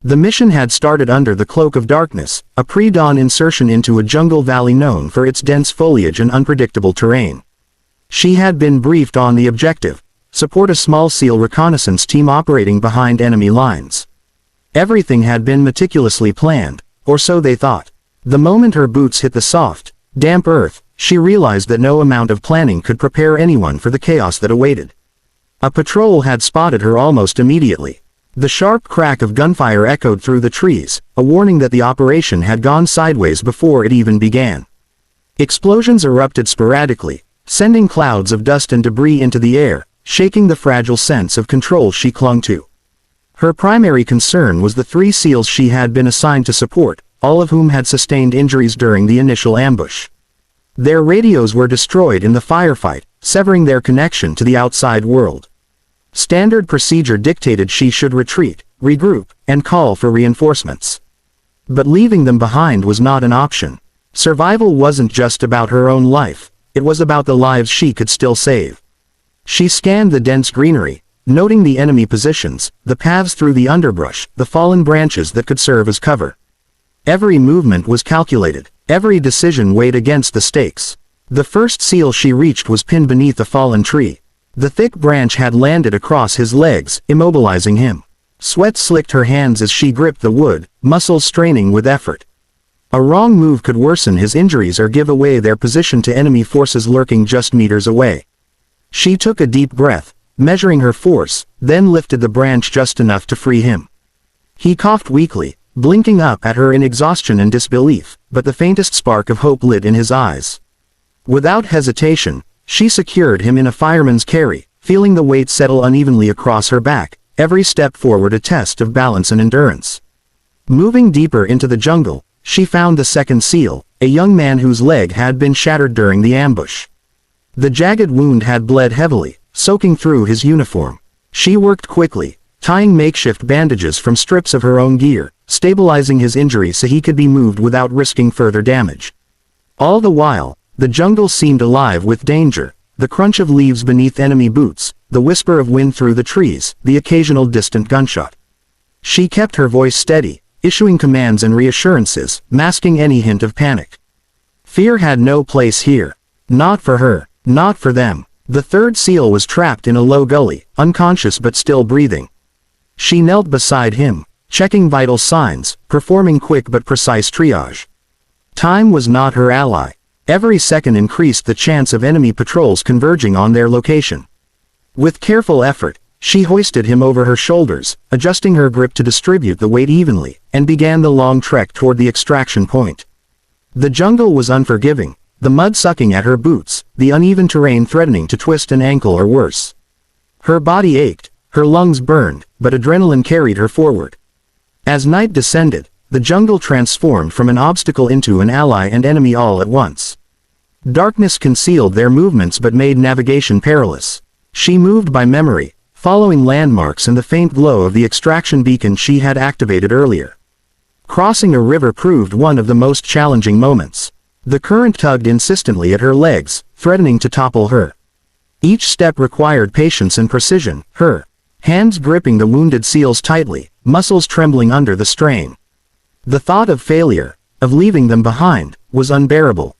The mission had started under the cloak of darkness, a pre-dawn insertion into a jungle valley known for its dense foliage and unpredictable terrain. She had been briefed on the objective: support a small SEAL reconnaissance team operating behind enemy lines. Everything had been meticulously planned, or so they thought. The moment her boots hit the soft, damp earth, she realized that no amount of planning could prepare anyone for the chaos that awaited. A patrol had spotted her almost immediately. The sharp crack of gunfire echoed through the trees, a warning that the operation had gone sideways before it even began. Explosions erupted sporadically, sending clouds of dust and debris into the air, shaking the fragile sense of control she clung to. Her primary concern was the 3 SEALs she had been assigned to support, all of whom had sustained injuries during the initial ambush. Their radios were destroyed in the firefight, severing their connection to the outside world. Standard procedure dictated she should retreat, regroup, and call for reinforcements. But leaving them behind was not an option. Survival wasn't just about her own life, it was about the lives she could still save. She scanned the dense greenery, noting the enemy positions, the paths through the underbrush, the fallen branches that could serve as cover. Every movement was calculated, every decision weighed against the stakes. The first SEAL she reached was pinned beneath a fallen tree. The thick branch had landed across his legs, immobilizing him. Sweat slicked her hands as she gripped the wood, muscles straining with effort. A wrong move could worsen his injuries or give away their position to enemy forces lurking just meters away. She took a deep breath, measuring her force, then lifted the branch just enough to free him. He coughed weakly, blinking up at her in exhaustion and disbelief, but the faintest spark of hope lit in his eyes. Without hesitation, she secured him in a fireman's carry, feeling the weight settle unevenly across her back, every step forward a test of balance and endurance. Moving deeper into the jungle, she found the second SEAL, a young man whose leg had been shattered during the ambush. The jagged wound had bled heavily, soaking through his uniform. She worked quickly, tying makeshift bandages from strips of her own gear, stabilizing his injury so he could be moved without risking further damage. All the while, the jungle seemed alive with danger, the crunch of leaves beneath enemy boots, the whisper of wind through the trees, the occasional distant gunshot. She kept her voice steady, issuing commands and reassurances, masking any hint of panic. Fear had no place here. Not for her, not for them. The third SEAL was trapped in a low gully, unconscious but still breathing. She knelt beside him, checking vital signs, performing quick but precise triage. Time was not her ally. Every second increased the chance of enemy patrols converging on their location. With careful effort, she hoisted him over her shoulders, adjusting her grip to distribute the weight evenly, and began the long trek toward the extraction point. The jungle was unforgiving, the mud sucking at her boots, the uneven terrain threatening to twist an ankle or worse. Her body ached, her lungs burned, but adrenaline carried her forward. As night descended, the jungle transformed from an obstacle into an ally and enemy all at once. Darkness concealed their movements but made navigation perilous. She moved by memory, following landmarks and the faint glow of the extraction beacon she had activated earlier. Crossing a river proved one of the most challenging moments. The current tugged insistently at her legs, threatening to topple her. Each step required patience and precision, her hands gripping the wounded SEALs tightly, muscles trembling under the strain. The thought of failure, of leaving them behind, was unbearable.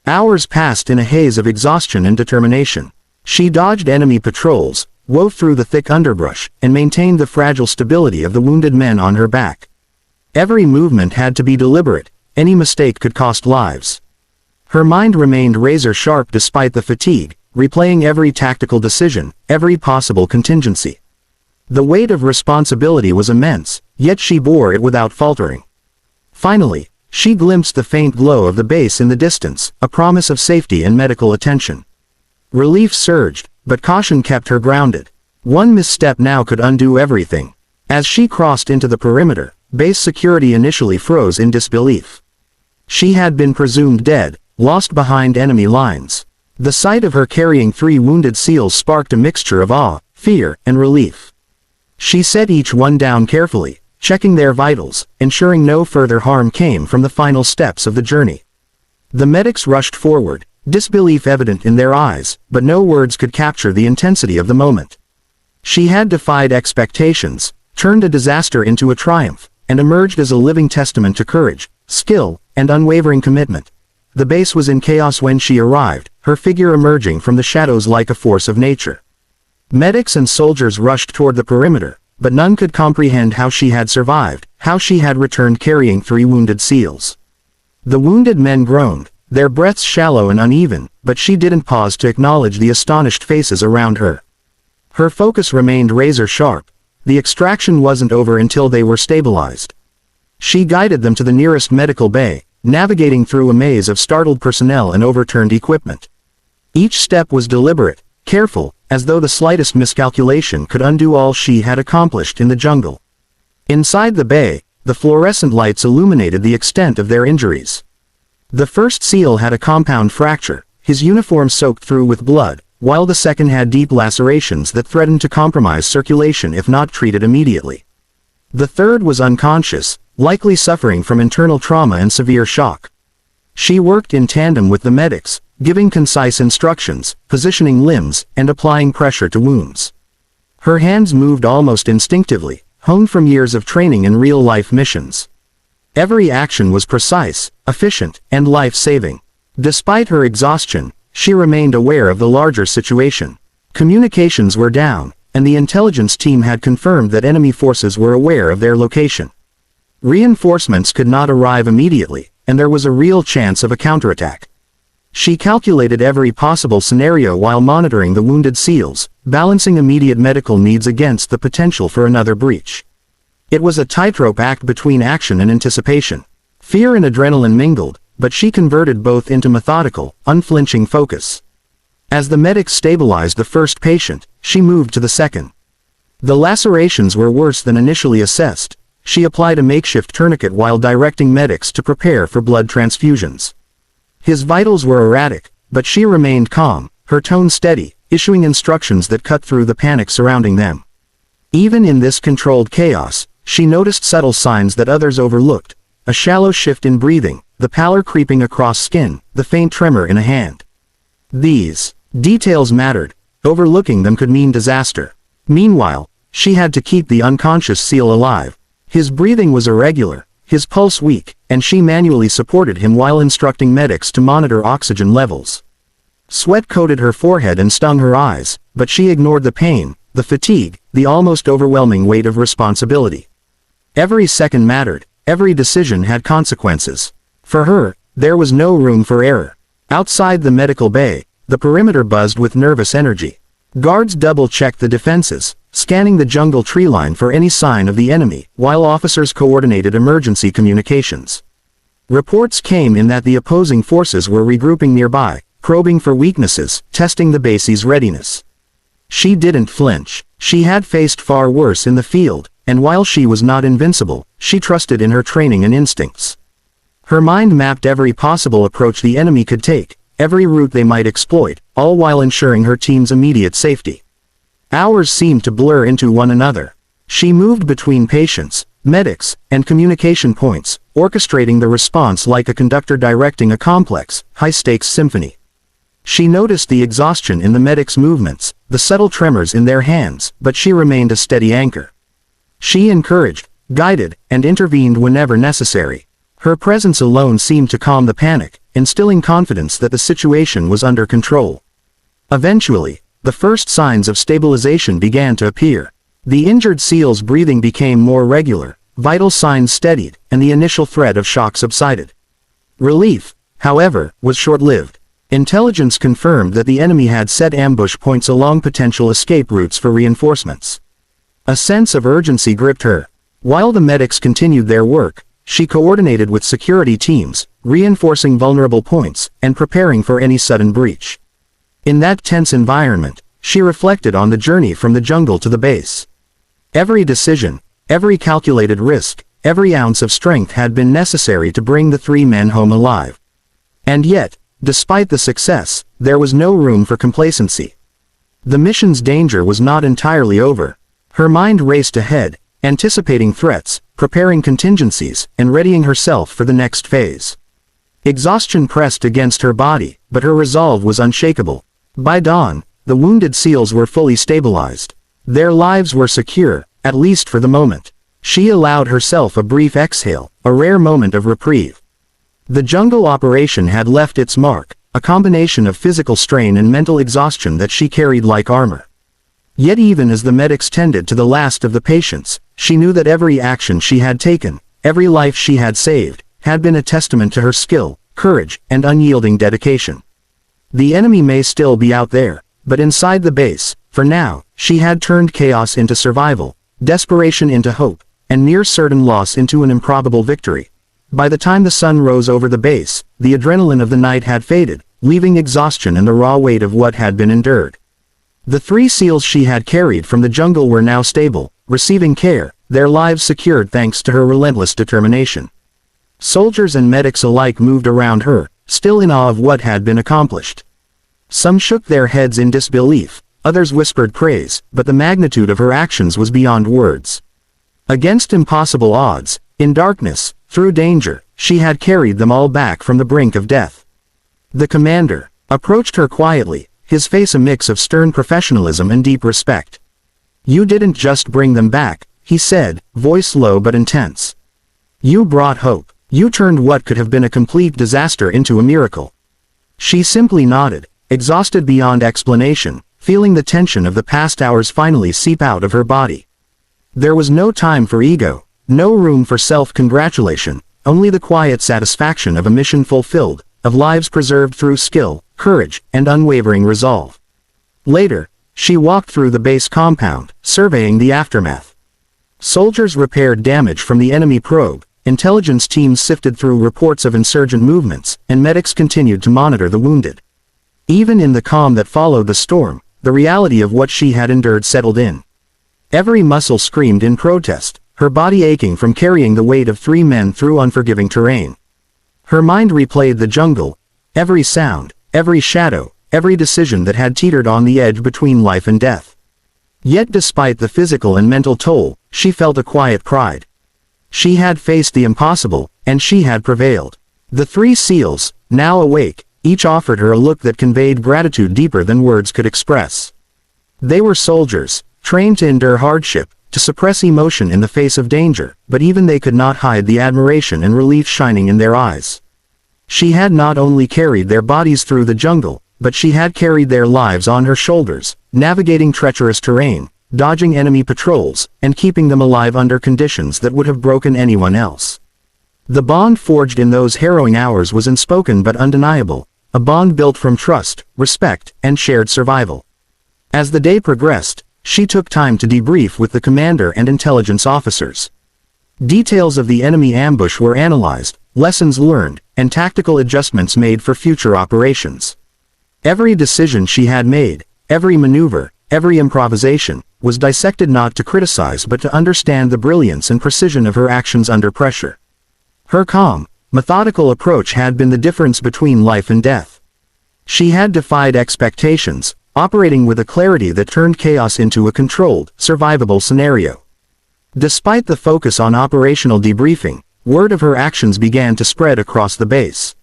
Hours passed in a haze of exhaustion and determination. She dodged enemy patrols, wove through the thick underbrush, and maintained the fragile stability of the wounded men on her back. Every movement had to be deliberate, any mistake could cost lives. Her mind remained razor-sharp despite the fatigue, replaying every tactical decision, every possible contingency. The weight of responsibility was immense, yet she bore it without faltering. Finally, she glimpsed the faint glow of the base in the distance, a promise of safety and medical attention. Relief surged, but caution kept her grounded. One misstep now could undo everything. As she crossed into the perimeter, base security initially froze in disbelief. She had been presumed dead, lost behind enemy lines. The sight of her carrying 3 wounded SEALs sparked a mixture of awe, fear, and relief. She set each one down carefully, checking their vitals, ensuring no further harm came from the final steps of the journey. The medics rushed forward, disbelief evident in their eyes, but no words could capture the intensity of the moment. She had defied expectations, turned a disaster into a triumph, and emerged as a living testament to courage, skill, and unwavering commitment. The base was in chaos when she arrived, her figure emerging from the shadows like a force of nature. Medics and soldiers rushed toward the perimeter, but none could comprehend how she had survived, how she had returned carrying 3 wounded SEALs. The wounded men groaned, their breaths shallow and uneven, but she didn't pause to acknowledge the astonished faces around her. Her focus remained razor-sharp. The extraction wasn't over until they were stabilized. She guided them to the nearest medical bay, navigating through a maze of startled personnel and overturned equipment. Each step was deliberate, careful, as though the slightest miscalculation could undo all she had accomplished in the jungle. Inside the bay, the fluorescent lights illuminated the extent of their injuries. The first SEAL had a compound fracture, his uniform soaked through with blood, while the second had deep lacerations that threatened to compromise circulation if not treated immediately. The third was unconscious, likely suffering from internal trauma and severe shock. She worked in tandem with the medics, giving concise instructions, positioning limbs, and applying pressure to wounds. Her hands moved almost instinctively, honed from years of training in real-life missions. Every action was precise, efficient, and life-saving. Despite her exhaustion, she remained aware of the larger situation. Communications were down, and the intelligence team had confirmed that enemy forces were aware of their location. Reinforcements could not arrive immediately, and there was a real chance of a counterattack. She calculated every possible scenario while monitoring the wounded SEALs, balancing immediate medical needs against the potential for another breach. It was a tightrope act between action and anticipation. Fear and adrenaline mingled, but she converted both into methodical, unflinching focus. As the medics stabilized the first patient, she moved to the second. The lacerations were worse than initially assessed. She applied a makeshift tourniquet while directing medics to prepare for blood transfusions. His vitals were erratic, but she remained calm, her tone steady, issuing instructions that cut through the panic surrounding them. Even in this controlled chaos, she noticed subtle signs that others overlooked: a shallow shift in breathing, the pallor creeping across skin, the faint tremor in a hand. These details mattered. Overlooking them could mean disaster. Meanwhile, she had to keep the unconscious SEAL alive. His breathing was irregular, his pulse weak, and she manually supported him while instructing medics to monitor oxygen levels. Sweat coated her forehead and stung her eyes, but she ignored the pain, the fatigue, the almost overwhelming weight of responsibility. Every second mattered, every decision had consequences. For her, there was no room for error. Outside the medical bay, the perimeter buzzed with nervous energy. Guards double-checked the defenses, scanning the jungle tree line for any sign of the enemy, while officers coordinated emergency communications. Reports came in that the opposing forces were regrouping nearby, probing for weaknesses, testing the base's readiness. She didn't flinch. She had faced far worse in the field, and while she was not invincible, she trusted in her training and instincts. Her mind mapped every possible approach the enemy could take, every route they might exploit, all while ensuring her team's immediate safety. Hours seemed to blur into one another. She moved between patients, medics, and communication points, orchestrating the response like a conductor directing a complex, high-stakes symphony. She noticed the exhaustion in the medics' movements, the subtle tremors in their hands, but she remained a steady anchor. She encouraged, guided, and intervened whenever necessary. Her presence alone seemed to calm the panic, instilling confidence that the situation was under control. Eventually, the first signs of stabilization began to appear. The injured SEAL's breathing became more regular, vital signs steadied, and the initial threat of shock subsided. Relief, however, was short-lived. Intelligence confirmed that the enemy had set ambush points along potential escape routes for reinforcements. A sense of urgency gripped her. While the medics continued their work, she coordinated with security teams, reinforcing vulnerable points, and preparing for any sudden breach. In that tense environment, she reflected on the journey from the jungle to the base. Every decision, every calculated risk, every ounce of strength had been necessary to bring the 3 men home alive. And yet, despite the success, there was no room for complacency. The mission's danger was not entirely over. Her mind raced ahead, anticipating threats, preparing contingencies, and readying herself for the next phase. Exhaustion pressed against her body, but her resolve was unshakable. By dawn, the wounded SEALs were fully stabilized. Their lives were secure, at least for the moment. She allowed herself a brief exhale, a rare moment of reprieve. The jungle operation had left its mark, a combination of physical strain and mental exhaustion that she carried like armor. Yet even as the medics tended to the last of the patients, she knew that every action she had taken, every life she had saved, had been a testament to her skill, courage, and unyielding dedication. The enemy may still be out there, but inside the base, for now, she had turned chaos into survival, desperation into hope, and near certain loss into an improbable victory. By the time the sun rose over the base, the adrenaline of the night had faded, leaving exhaustion and the raw weight of what had been endured. The 3 SEALs she had carried from the jungle were now stable, receiving care, their lives secured thanks to her relentless determination. Soldiers and medics alike moved around her, still in awe of what had been accomplished. Some shook their heads in disbelief, others whispered praise, but the magnitude of her actions was beyond words. Against impossible odds, in darkness, through danger, she had carried them all back from the brink of death. The commander approached her quietly, his face a mix of stern professionalism and deep respect. "You didn't just bring them back," he said, voice low but intense. "You brought hope. You turned what could have been a complete disaster into a miracle." She simply nodded, exhausted beyond explanation, feeling the tension of the past hours finally seep out of her body. There was no time for ego, no room for self-congratulation, only the quiet satisfaction of a mission fulfilled, of lives preserved through skill, courage, and unwavering resolve. Later, she walked through the base compound, surveying the aftermath. Soldiers repaired damage from the enemy probe, intelligence teams sifted through reports of insurgent movements, and medics continued to monitor the wounded. Even in the calm that followed the storm, the reality of what she had endured settled in. Every muscle screamed in protest, her body aching from carrying the weight of 3 men through unforgiving terrain. Her mind replayed the jungle, every sound, every shadow, every decision that had teetered on the edge between life and death. Yet despite the physical and mental toll, she felt a quiet pride. She had faced the impossible, and she had prevailed. The 3 SEALs, now awake, each offered her a look that conveyed gratitude deeper than words could express. They were soldiers, trained to endure hardship, to suppress emotion in the face of danger, but even they could not hide the admiration and relief shining in their eyes. She had not only carried their bodies through the jungle, but she had carried their lives on her shoulders, navigating treacherous terrain, dodging enemy patrols, and keeping them alive under conditions that would have broken anyone else. The bond forged in those harrowing hours was unspoken but undeniable, a bond built from trust, respect, and shared survival. As the day progressed, she took time to debrief with the commander and intelligence officers. Details of the enemy ambush were analyzed, lessons learned, and tactical adjustments made for future operations. Every decision she had made, every maneuver, every improvisation, was dissected not to criticize but to understand the brilliance and precision of her actions under pressure. Her calm, methodical approach had been the difference between life and death. She had defied expectations, operating with a clarity that turned chaos into a controlled, survivable scenario. Despite the focus on operational debriefing, word of her actions began to spread across the base.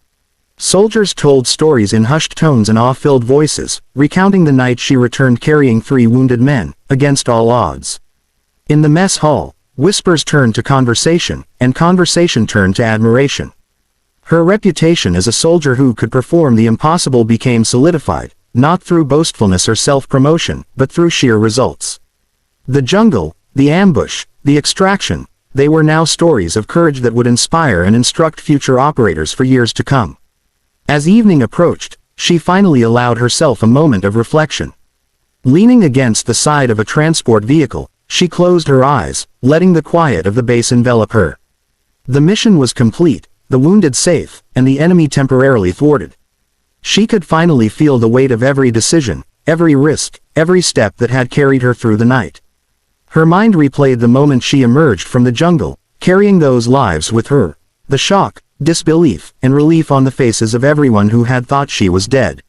Soldiers told stories in hushed tones and awe-filled voices, recounting the night she returned carrying 3 wounded men, against all odds. In the mess hall, whispers turned to conversation, and conversation turned to admiration. Her reputation as a soldier who could perform the impossible became solidified, not through boastfulness or self-promotion, but through sheer results. The jungle, the ambush, the extraction, they were now stories of courage that would inspire and instruct future operators for years to come. As evening approached, she finally allowed herself a moment of reflection. Leaning against the side of a transport vehicle, she closed her eyes, letting the quiet of the base envelop her. The mission was complete, the wounded safe, and the enemy temporarily thwarted. She could finally feel the weight of every decision, every risk, every step that had carried her through the night. Her mind replayed the moment she emerged from the jungle, carrying those lives with her. The shock, disbelief, and relief on the faces of everyone who had thought she was dead.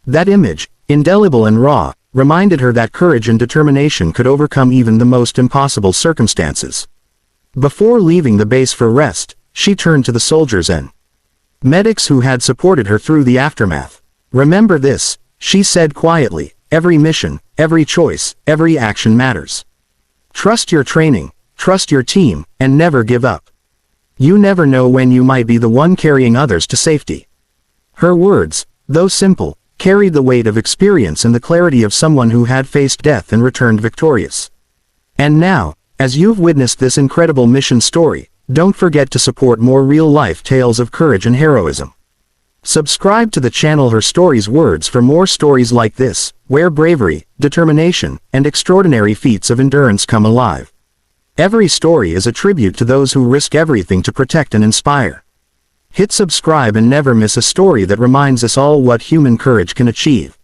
That image, indelible and raw, reminded her that courage and determination could overcome even the most impossible circumstances. Before leaving the base for rest, she turned to the soldiers and medics who had supported her through the aftermath. "Remember this," she said quietly, "every mission, every choice, every action matters. Trust your training, trust your team, and never give up. You never know when you might be the one carrying others to safety. Her words, though simple, carried the weight of experience and the clarity of someone who had faced death and returned victorious. And now, as you've witnessed this incredible mission story, don't forget to support more real-life tales of courage and heroism. Subscribe to the channel Her Stories Words for more stories like this, where bravery, determination, and extraordinary feats of endurance come alive. Every story is a tribute to those who risk everything to protect and inspire. Hit subscribe and never miss a story that reminds us all what human courage can achieve.